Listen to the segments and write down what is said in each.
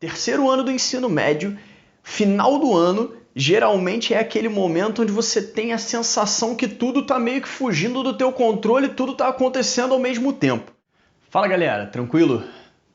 Terceiro ano do ensino médio, final do ano, geralmente é aquele momento onde você tem a sensação que tudo está meio que fugindo do teu controle, tudo está acontecendo ao mesmo tempo. Fala galera, tranquilo?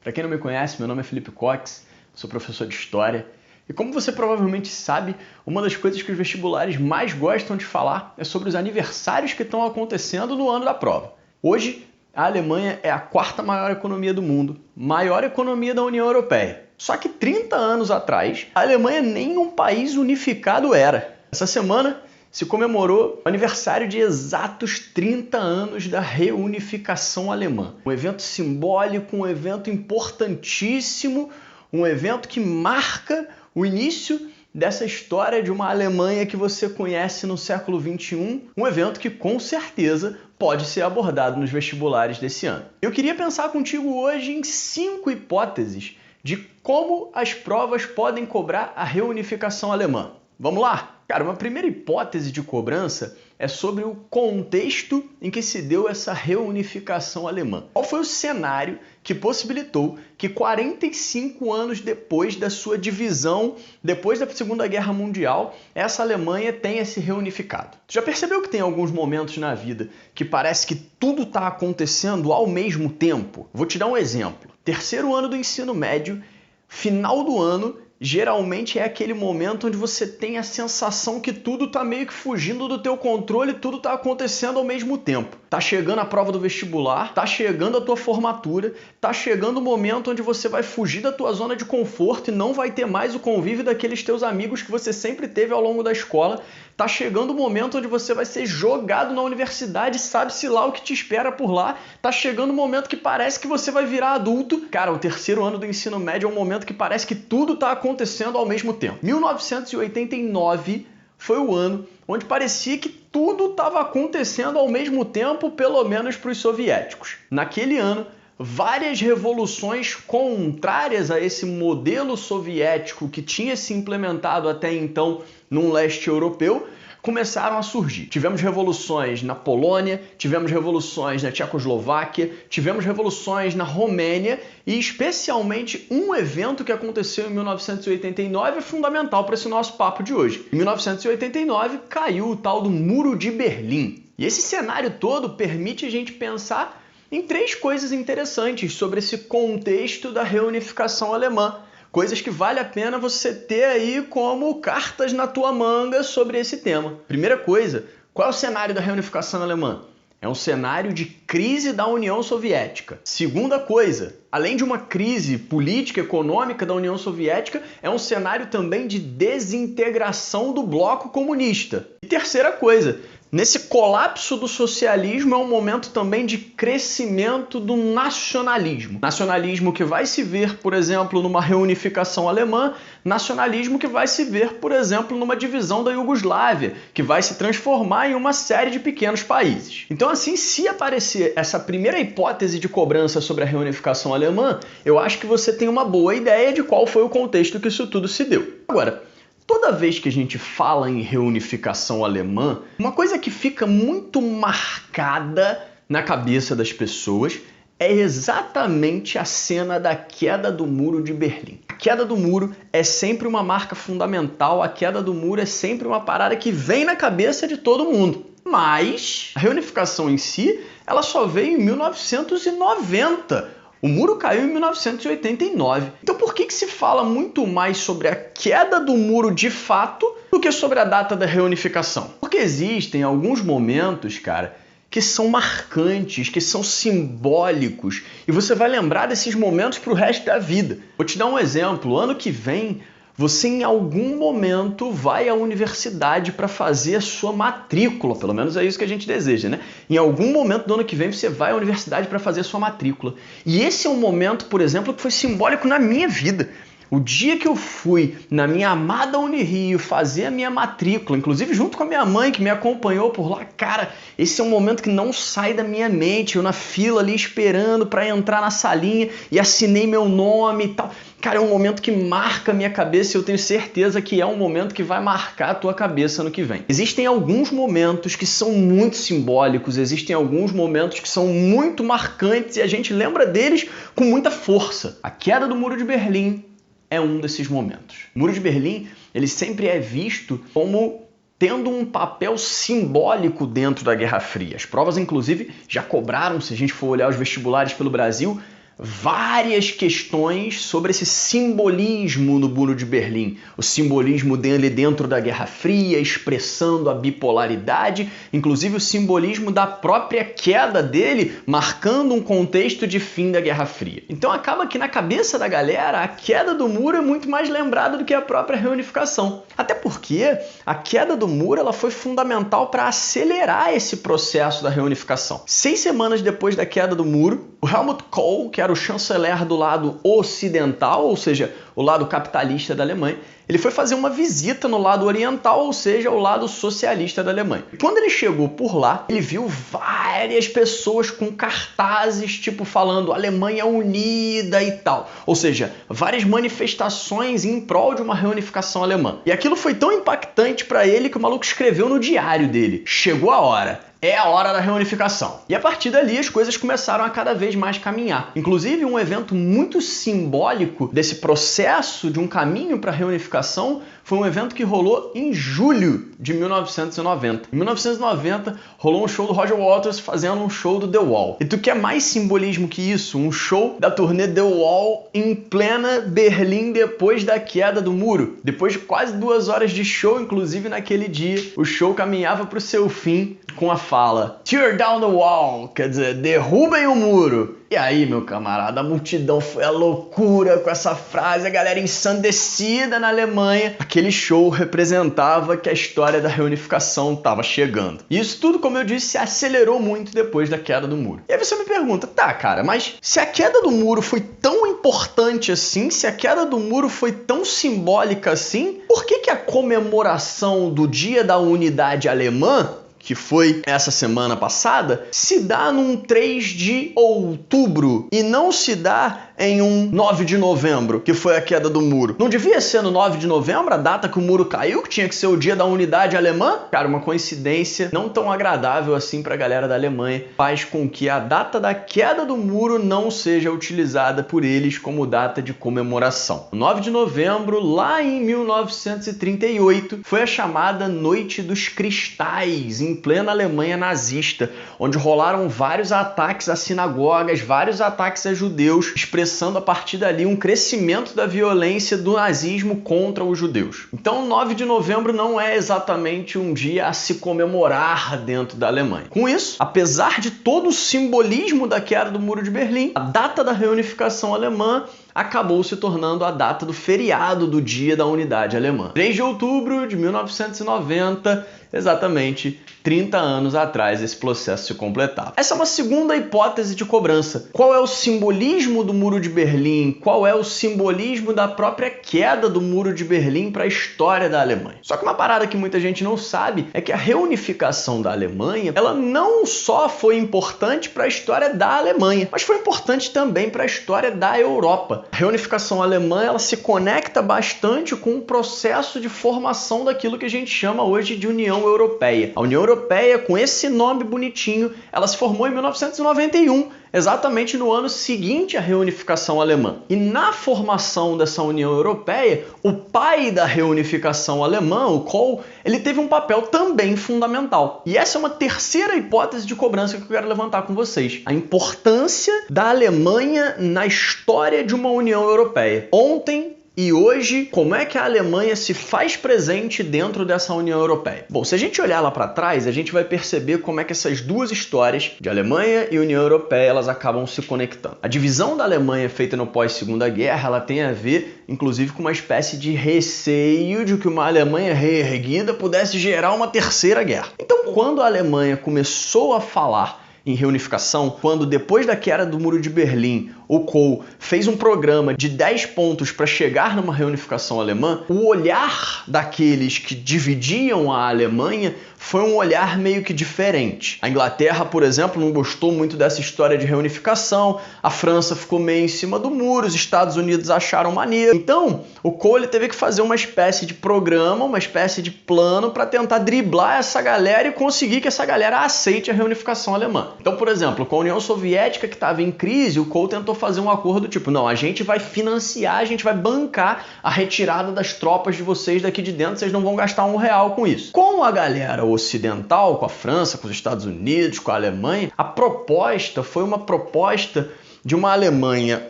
Para quem não me conhece, meu nome é Felipe Cox, sou professor de História. E como você provavelmente sabe, uma das coisas que os vestibulares mais gostam de falar é sobre os aniversários que estão acontecendo no ano da prova. Hoje, a Alemanha é a quarta maior economia do mundo, maior economia da União Europeia. Só que 30 anos atrás, a Alemanha nem um país unificado era. Essa semana se comemorou o aniversário de exatos 30 anos da reunificação alemã. Um evento simbólico, um evento importantíssimo, um evento que marca o início dessa história de uma Alemanha que você conhece no século XXI, um evento que com certeza pode ser abordado nos vestibulares desse ano. Eu queria pensar contigo hoje em 5 hipóteses de como as provas podem cobrar a reunificação alemã. Vamos lá? Cara, uma primeira hipótese de cobrança é sobre o contexto em que se deu essa reunificação alemã. Qual foi o cenário que possibilitou que 45 anos depois da sua divisão, depois da Segunda Guerra Mundial, essa Alemanha tenha se reunificado? Tu já percebeu que tem alguns momentos na vida que parece que tudo está acontecendo ao mesmo tempo? Vou te dar um exemplo. Terceiro ano do ensino médio, final do ano, geralmente é aquele momento onde você tem a sensação que tudo está meio que fugindo do teu controle, tudo está acontecendo ao mesmo tempo. Tá chegando a prova do vestibular, tá chegando a tua formatura, tá chegando o momento onde você vai fugir da tua zona de conforto e não vai ter mais o convívio daqueles teus amigos que você sempre teve ao longo da escola. Tá chegando o momento onde você vai ser jogado na universidade, sabe-se lá o que te espera por lá. Tá chegando o momento que parece que você vai virar adulto. Cara, o terceiro ano do ensino médio é um momento que parece que tudo tá acontecendo ao mesmo tempo. 1989 foi o ano onde parecia que tudo estava acontecendo ao mesmo tempo, pelo menos para os soviéticos. Naquele ano, várias revoluções contrárias a esse modelo soviético que tinha se implementado até então no leste europeu começaram a surgir. Tivemos revoluções na Polônia, tivemos revoluções na Tchecoslováquia, tivemos revoluções na Romênia e especialmente um evento que aconteceu em 1989 é fundamental para esse nosso papo de hoje. Em 1989 caiu o tal do Muro de Berlim. E esse cenário todo permite a gente pensar em 3 coisas interessantes sobre esse contexto da reunificação alemã. Coisas que vale a pena você ter aí como cartas na tua manga sobre esse tema. Primeira coisa, qual é o cenário da reunificação alemã? É um cenário de crise da União Soviética. Segunda coisa, além de uma crise política e econômica da União Soviética, é um cenário também de desintegração do bloco comunista. E terceira coisa, nesse colapso do socialismo é um momento também de crescimento do nacionalismo. Nacionalismo que vai se ver, por exemplo, numa reunificação alemã, nacionalismo que vai se ver, por exemplo, numa divisão da Iugoslávia, que vai se transformar em uma série de pequenos países. Então, assim, se aparecer essa primeira hipótese de cobrança sobre a reunificação alemã, eu acho que você tem uma boa ideia de qual foi o contexto que isso tudo se deu. Agora, toda vez que a gente fala em reunificação alemã, uma coisa que fica muito marcada na cabeça das pessoas é exatamente a cena da queda do Muro de Berlim. A queda do muro é sempre uma marca fundamental, a queda do muro é sempre uma parada que vem na cabeça de todo mundo. Mas a reunificação em si, ela só veio em 1990. O muro caiu em 1989. Então por que se fala muito mais sobre a queda do muro de fato do que sobre a data da reunificação? Porque existem alguns momentos, cara, que são marcantes, que são simbólicos, e você vai lembrar desses momentos para o resto da vida. Vou te dar um exemplo. Ano que vem, você em algum momento vai à universidade para fazer a sua matrícula, pelo menos é isso que a gente deseja, né? Em algum momento do ano que vem você vai à universidade para fazer a sua matrícula. E esse é um momento, por exemplo, que foi simbólico na minha vida. O dia que eu fui na minha amada Unirio fazer a minha matrícula, inclusive junto com a minha mãe que me acompanhou por lá, cara, esse é um momento que não sai da minha mente. Eu na fila ali esperando para entrar na salinha e assinei meu nome e tal. Cara, é um momento que marca a minha cabeça e eu tenho certeza que é um momento que vai marcar a tua cabeça no que vem. Existem alguns momentos que são muito simbólicos, existem alguns momentos que são muito marcantes e a gente lembra deles com muita força. A queda do Muro de Berlim, é um desses momentos. O Muro de Berlim, ele sempre é visto como tendo um papel simbólico dentro da Guerra Fria. As provas, inclusive, já cobraram, se a gente for olhar os vestibulares pelo Brasil, várias questões sobre esse simbolismo no Muro de Berlim. O simbolismo dele dentro da Guerra Fria, expressando a bipolaridade, inclusive o simbolismo da própria queda dele, marcando um contexto de fim da Guerra Fria. Então acaba que na cabeça da galera, a queda do muro é muito mais lembrada do que a própria reunificação. Até porque a queda do muro ela foi fundamental para acelerar esse processo da reunificação. 6 semanas depois da queda do muro, o Helmut Kohl, que era o chanceler do lado ocidental, ou seja, o lado capitalista da Alemanha, ele foi fazer uma visita no lado oriental, ou seja, o lado socialista da Alemanha. E quando ele chegou por lá, ele viu várias pessoas com cartazes, tipo falando Alemanha unida e tal. Ou seja, várias manifestações em prol de uma reunificação alemã. E aquilo foi tão impactante para ele que o maluco escreveu no diário dele: chegou a hora. É a hora da reunificação. E a partir dali as coisas começaram a cada vez mais caminhar. Inclusive um evento muito simbólico desse processo de um caminho para a reunificação foi um evento que rolou em julho de 1990. Em 1990 rolou um show do Roger Waters fazendo um show do The Wall. E tu quer mais simbolismo que isso? Um show da turnê The Wall em plena Berlim depois da queda do muro. Depois de quase 2 horas de show, inclusive naquele dia, o show caminhava para o seu fim com a fala "Tear down the wall", quer dizer, derrubem o muro. E aí, meu camarada, a multidão foi a loucura com essa frase, a galera ensandecida na Alemanha. Aquele show representava que a história da reunificação estava chegando. E isso tudo, como eu disse, se acelerou muito depois da queda do muro. E aí você me pergunta, tá, cara, mas se a queda do muro foi tão importante assim, se a queda do muro foi tão simbólica assim, por que a comemoração do Dia da Unidade Alemã, que foi essa semana passada, se dá num 3 de outubro e não se dá em um 9 de novembro, que foi a queda do muro? Não devia ser no 9 de novembro, a data que o muro caiu, que tinha que ser o dia da unidade alemã? Cara, uma coincidência não tão agradável assim pra galera da Alemanha faz com que a data da queda do muro não seja utilizada por eles como data de comemoração. O 9 de novembro, lá em 1938, foi a chamada Noite dos Cristais, em plena Alemanha nazista, onde rolaram vários ataques a sinagogas, vários ataques a judeus, expressando a partir dali um crescimento da violência do nazismo contra os judeus. Então, 9 de novembro não é exatamente um dia a se comemorar dentro da Alemanha. Com isso, apesar de todo o simbolismo da queda do Muro de Berlim, a data da reunificação alemã acabou se tornando a data do feriado do Dia da Unidade Alemã. 3 de outubro de 1990, exatamente 30 anos atrás esse processo se completava. Essa é uma segunda hipótese de cobrança. Qual é o simbolismo do Muro de Berlim? Qual é o simbolismo da própria queda do Muro de Berlim para a história da Alemanha? Só que uma parada que muita gente não sabe é que a reunificação da Alemanha, ela não só foi importante para a história da Alemanha, mas foi importante também para a história da Europa. A reunificação alemã, ela se conecta bastante com o processo de formação daquilo que a gente chama hoje de União Europeia. A União Europeia, com esse nome bonitinho, ela se formou em 1991, exatamente no ano seguinte à reunificação alemã. E na formação dessa União Europeia, o pai da reunificação alemã, o Kohl, ele teve um papel também fundamental. E essa é uma terceira hipótese de cobrança que eu quero levantar com vocês. A importância da Alemanha na história de uma União Europeia. Ontem e hoje, como é que a Alemanha se faz presente dentro dessa União Europeia? Bom, se a gente olhar lá para trás, a gente vai perceber como é que essas duas histórias, de Alemanha e União Europeia, elas acabam se conectando. A divisão da Alemanha feita no pós-Segunda Guerra, ela tem a ver, inclusive, com uma espécie de receio de que uma Alemanha reerguida pudesse gerar uma terceira guerra. Então, quando a Alemanha começou a falar em reunificação, quando depois da queda do Muro de Berlim, o Kohl fez um programa de 10 pontos para chegar numa reunificação alemã, o olhar daqueles que dividiam a Alemanha foi um olhar meio que diferente. A Inglaterra, por exemplo, não gostou muito dessa história de reunificação, a França ficou meio em cima do muro, os Estados Unidos acharam maneiro. Então, o Kohl ele teve que fazer uma espécie de programa, uma espécie de plano para tentar driblar essa galera e conseguir que essa galera aceite a reunificação alemã. Então, por exemplo, com a União Soviética que estava em crise, o Kohl tentou fazer um acordo tipo, não, a gente vai financiar, a gente vai bancar a retirada das tropas de vocês daqui de dentro, vocês não vão gastar R$1 com isso. Com a galera ocidental, com a França, com os Estados Unidos, com a Alemanha, a proposta foi uma proposta de uma Alemanha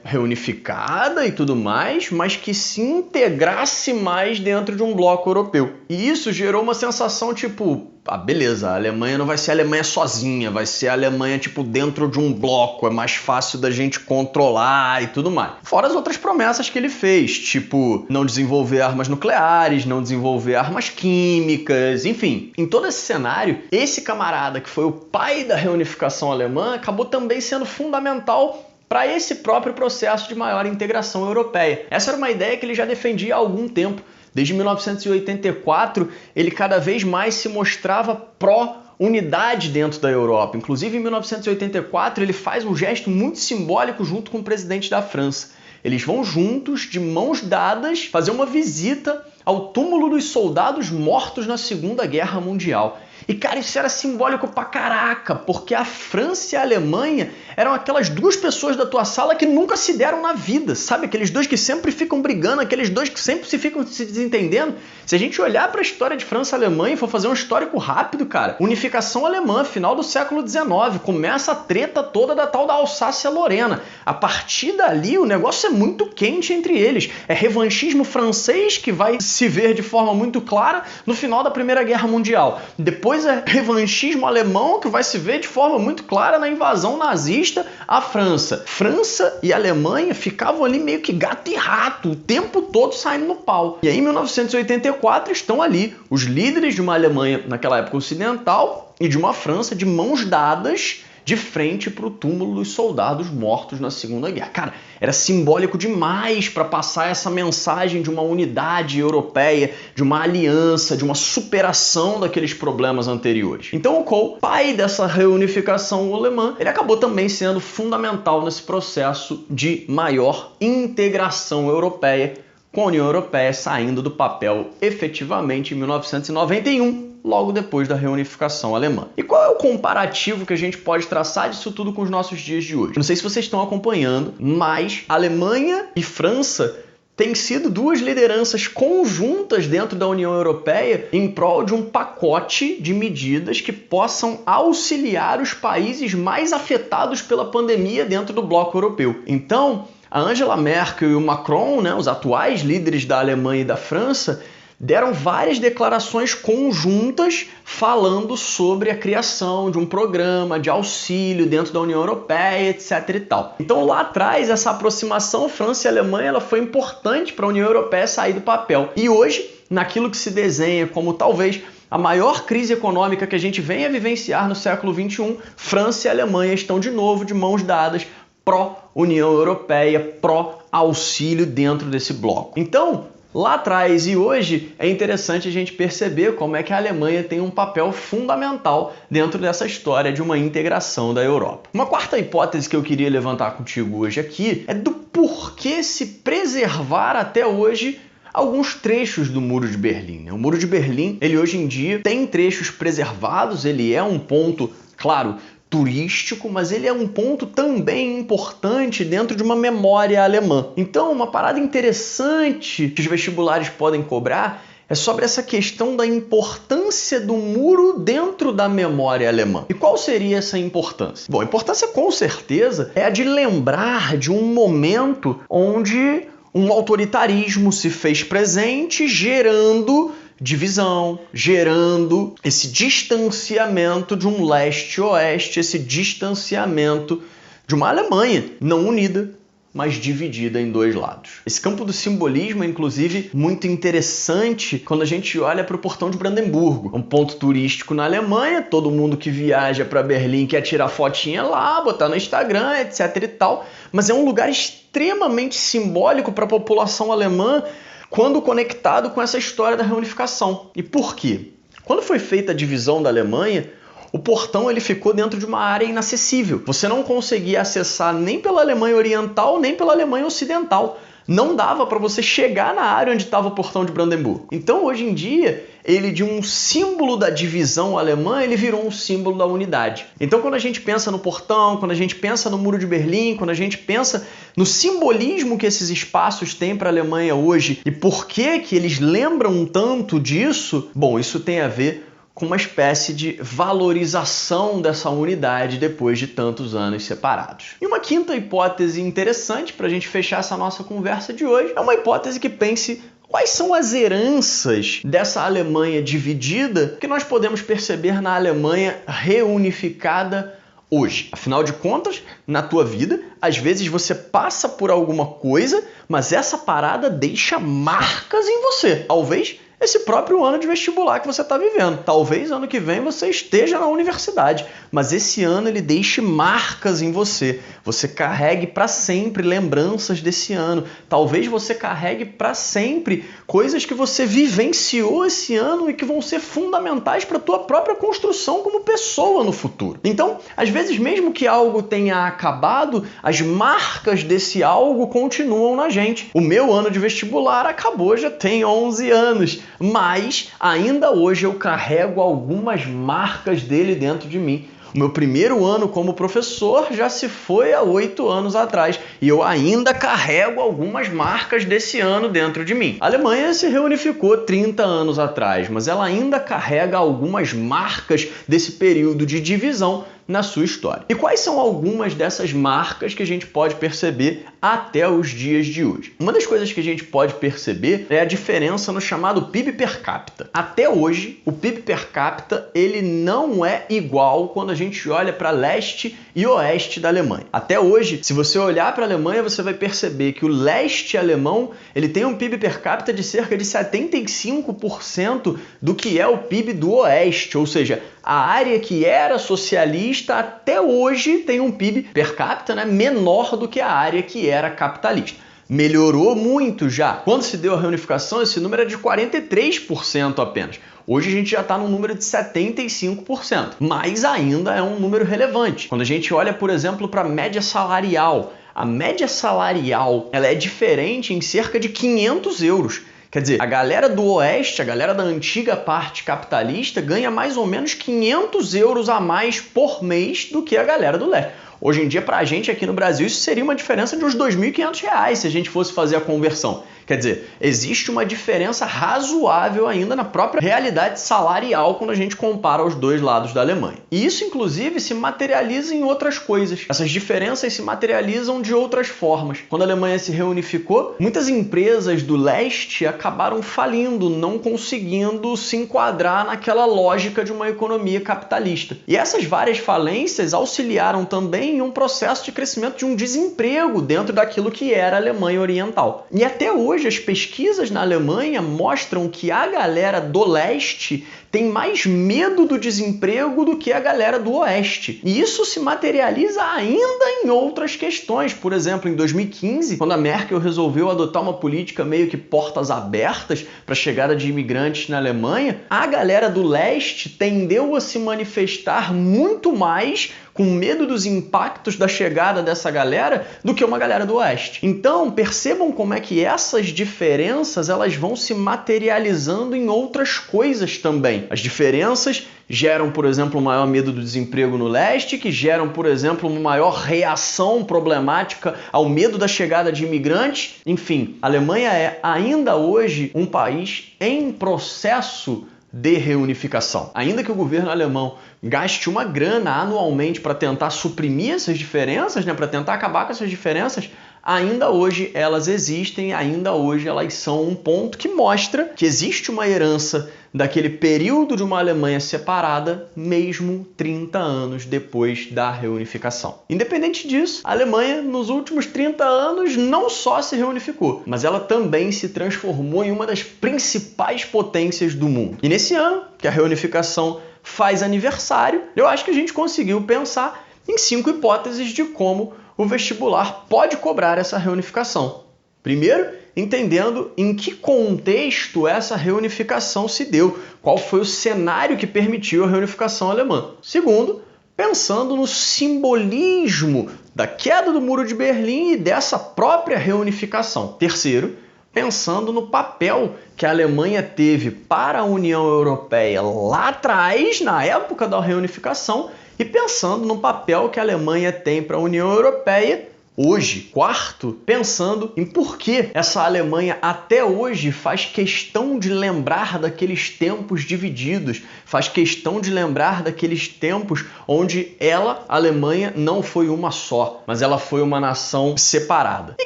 reunificada e tudo mais, mas que se integrasse mais dentro de um bloco europeu. E isso gerou uma sensação tipo, beleza, a Alemanha não vai ser a Alemanha sozinha, vai ser a Alemanha tipo dentro de um bloco, é mais fácil da gente controlar e tudo mais. Fora as outras promessas que ele fez, tipo não desenvolver armas nucleares, não desenvolver armas químicas, enfim. Em todo esse cenário, esse camarada que foi o pai da reunificação alemã acabou também sendo fundamental para esse próprio processo de maior integração europeia. Essa era uma ideia que ele já defendia há algum tempo. Desde 1984, ele cada vez mais se mostrava pró-unidade dentro da Europa. Inclusive, em 1984, ele faz um gesto muito simbólico junto com o presidente da França. Eles vão juntos, de mãos dadas, fazer uma visita ao túmulo dos soldados mortos na Segunda Guerra Mundial. E, cara, isso era simbólico pra caraca, porque a França e a Alemanha eram aquelas duas pessoas da tua sala que nunca se deram na vida, sabe? Aqueles dois que sempre ficam brigando, aqueles dois que sempre ficam se desentendendo. Se a gente olhar pra história de França e Alemanha e for fazer um histórico rápido, cara, unificação alemã, final do século XIX, começa a treta toda da tal da Alsácia-Lorena. A partir dali, o negócio é muito quente entre eles. É revanchismo francês que vai se ver de forma muito clara no final da Primeira Guerra Mundial. Depois é revanchismo alemão que vai se ver de forma muito clara na invasão nazista à França. França e Alemanha ficavam ali meio que gato e rato, o tempo todo saindo no pau. E aí, em 1984, estão ali os líderes de uma Alemanha, naquela época ocidental, e de uma França de mãos dadas de frente para o túmulo dos soldados mortos na Segunda Guerra. Cara, era simbólico demais para passar essa mensagem de uma unidade europeia, de uma aliança, de uma superação daqueles problemas anteriores. Então o Kohl, pai dessa reunificação alemã, ele acabou também sendo fundamental nesse processo de maior integração europeia, com a União Europeia saindo do papel efetivamente em 1991, logo depois da reunificação alemã. E qual é o comparativo que a gente pode traçar disso tudo com os nossos dias de hoje? Não sei se vocês estão acompanhando, mas Alemanha e França têm sido duas lideranças conjuntas dentro da União Europeia em prol de um pacote de medidas que possam auxiliar os países mais afetados pela pandemia dentro do bloco europeu. Então, a Angela Merkel e o Macron, os atuais líderes da Alemanha e da França, deram várias declarações conjuntas falando sobre a criação de um programa de auxílio dentro da União Europeia, etc. e tal. Então lá atrás, essa aproximação França e Alemanha ela foi importante para a União Europeia sair do papel. E hoje, naquilo que se desenha como talvez a maior crise econômica que a gente venha vivenciar no século XXI, França e Alemanha estão de novo de mãos dadas, pró-União Europeia, pró-auxílio dentro desse bloco. Então, lá atrás e hoje é interessante a gente perceber como é que a Alemanha tem um papel fundamental dentro dessa história de uma integração da Europa. Uma quarta hipótese que eu queria levantar contigo hoje aqui é do porquê se preservar até hoje alguns trechos do Muro de Berlim. O Muro de Berlim, ele hoje em dia tem trechos preservados, ele é um ponto, claro, turístico, mas ele é um ponto também importante dentro de uma memória alemã. Então, uma parada interessante que os vestibulares podem cobrar é sobre essa questão da importância do muro dentro da memória alemã. E qual seria essa importância? Bom, a importância com certeza é a de lembrar de um momento onde um autoritarismo se fez presente, gerando divisão, gerando esse distanciamento de um leste-oeste, esse distanciamento de uma Alemanha não unida, mas dividida em dois lados. Esse campo do simbolismo é, inclusive, muito interessante quando a gente olha para o Portão de Brandemburgo. É um ponto turístico na Alemanha, todo mundo que viaja para Berlim quer tirar fotinha lá, botar no Instagram, etc e tal, mas é um lugar extremamente simbólico para a população alemã quando conectado com essa história da reunificação. E por quê? Quando foi feita a divisão da Alemanha, o portão ele ficou dentro de uma área inacessível. Você não conseguia acessar nem pela Alemanha Oriental, nem pela Alemanha Ocidental. Não dava para você chegar na área onde estava o portão de Brandemburgo. Então, hoje em dia, ele de um símbolo da divisão alemã, ele virou um símbolo da unidade. Então, quando a gente pensa no portão, quando a gente pensa no Muro de Berlim, quando a gente pensa no simbolismo que esses espaços têm para a Alemanha hoje e por que eles lembram tanto disso, bom, isso tem a ver com uma espécie de valorização dessa unidade depois de tantos anos separados. E uma quinta hipótese interessante para a gente fechar essa nossa conversa de hoje é uma hipótese que pense quais são as heranças dessa Alemanha dividida que nós podemos perceber na Alemanha reunificada hoje. Afinal de contas, na tua vida, às vezes você passa por alguma coisa, mas essa parada deixa marcas em você. Talvez esse próprio ano de vestibular que você está vivendo. Talvez ano que vem você esteja na universidade, mas esse ano ele deixe marcas em você. Você carregue para sempre lembranças desse ano. Talvez você carregue para sempre coisas que você vivenciou esse ano e que vão ser fundamentais para a tua própria construção como pessoa no futuro. Então, às vezes, mesmo que algo tenha acabado, as marcas desse algo continuam na gente. O meu ano de vestibular acabou, já tem 11 anos. Mas ainda hoje eu carrego algumas marcas dele dentro de mim. O meu primeiro ano como professor já se foi há 8 anos atrás e eu ainda carrego algumas marcas desse ano dentro de mim. A Alemanha se reunificou 30 anos atrás, mas ela ainda carrega algumas marcas desse período de divisão na sua história. E quais são algumas dessas marcas que a gente pode perceber até os dias de hoje? Uma das coisas que a gente pode perceber é a diferença no chamado PIB per capita. Até hoje, o PIB per capita ele não é igual quando a gente olha para leste e oeste da Alemanha. Até hoje, se você olhar para a Alemanha, você vai perceber que o leste alemão ele tem um PIB per capita de cerca de 75% do que é o PIB do oeste, ou seja, a área que era socialista até hoje tem um PIB per capita menor do que a área que era capitalista. Melhorou muito já. Quando se deu a reunificação, esse número era de 43% apenas. Hoje a gente já está num número de 75%, mas ainda é um número relevante. Quando a gente olha, por exemplo, para a média salarial, a média salarial ela é diferente em cerca de 500 euros. Quer dizer, a galera do oeste, a galera da antiga parte capitalista, ganha mais ou menos 500 euros a mais por mês do que a galera do leste. Hoje em dia, para a gente aqui no Brasil, isso seria uma diferença de uns R$ 2.500 se a gente fosse fazer a conversão. Quer dizer, existe uma diferença razoável ainda na própria realidade salarial quando a gente compara os dois lados da Alemanha. E isso, inclusive, se materializa em outras coisas. Essas diferenças se materializam de outras formas. Quando a Alemanha se reunificou, muitas empresas do leste acabaram falindo, não conseguindo se enquadrar naquela lógica de uma economia capitalista. E essas várias falências auxiliaram também em um processo de crescimento de um desemprego dentro daquilo que era a Alemanha Oriental. E até hoje, as pesquisas na Alemanha mostram que a galera do leste tem mais medo do desemprego do que a galera do oeste. E isso se materializa ainda em outras questões. Por exemplo, em 2015, quando a Merkel resolveu adotar uma política meio que portas abertas para a chegada de imigrantes na Alemanha, a galera do leste tendeu a se manifestar muito mais com medo dos impactos da chegada dessa galera do que uma galera do oeste. Então, percebam como é que essas diferenças elas vão se materializando em outras coisas também. As diferenças geram, por exemplo, um maior medo do desemprego no leste, que geram, por exemplo, uma maior reação problemática ao medo da chegada de imigrantes. Enfim, a Alemanha é ainda hoje um país em processo de reunificação. Ainda que o governo alemão gaste uma grana anualmente para tentar suprimir essas diferenças, para tentar acabar com essas diferenças, ainda hoje elas existem, ainda hoje elas são um ponto que mostra que existe uma herança daquele período de uma Alemanha separada, mesmo 30 anos depois da reunificação. Independente disso, a Alemanha, nos últimos 30 anos, não só se reunificou, mas ela também se transformou em uma das principais potências do mundo. E nesse ano, que a reunificação faz aniversário, eu acho que a gente conseguiu pensar em 5 hipóteses de como o vestibular pode cobrar essa reunificação. Primeiro, entendendo em que contexto essa reunificação se deu, qual foi o cenário que permitiu a reunificação alemã. Segundo, pensando no simbolismo da queda do Muro de Berlim e dessa própria reunificação. Terceiro, pensando no papel que a Alemanha teve para a União Europeia lá atrás, na época da reunificação, e pensando no papel que a Alemanha tem para a União Europeia hoje. Quarto, pensando em por que essa Alemanha até hoje faz questão de lembrar daqueles tempos divididos, faz questão de lembrar daqueles tempos onde ela, a Alemanha, não foi uma só, mas ela foi uma nação separada. E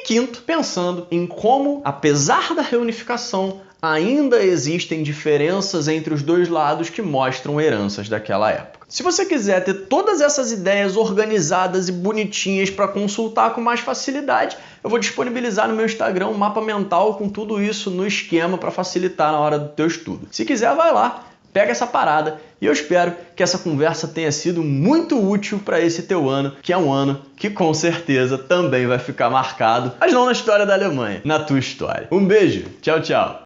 quinto, pensando em como, apesar da reunificação, ainda existem diferenças entre os dois lados que mostram heranças daquela época. Se você quiser ter todas essas ideias organizadas e bonitinhas para consultar com mais facilidade, eu vou disponibilizar no meu Instagram um mapa mental com tudo isso no esquema para facilitar na hora do teu estudo. Se quiser, vai lá, pega essa parada e eu espero que essa conversa tenha sido muito útil para esse teu ano, que é um ano que com certeza também vai ficar marcado, mas não na história da Alemanha, na tua história. Um beijo, tchau, tchau!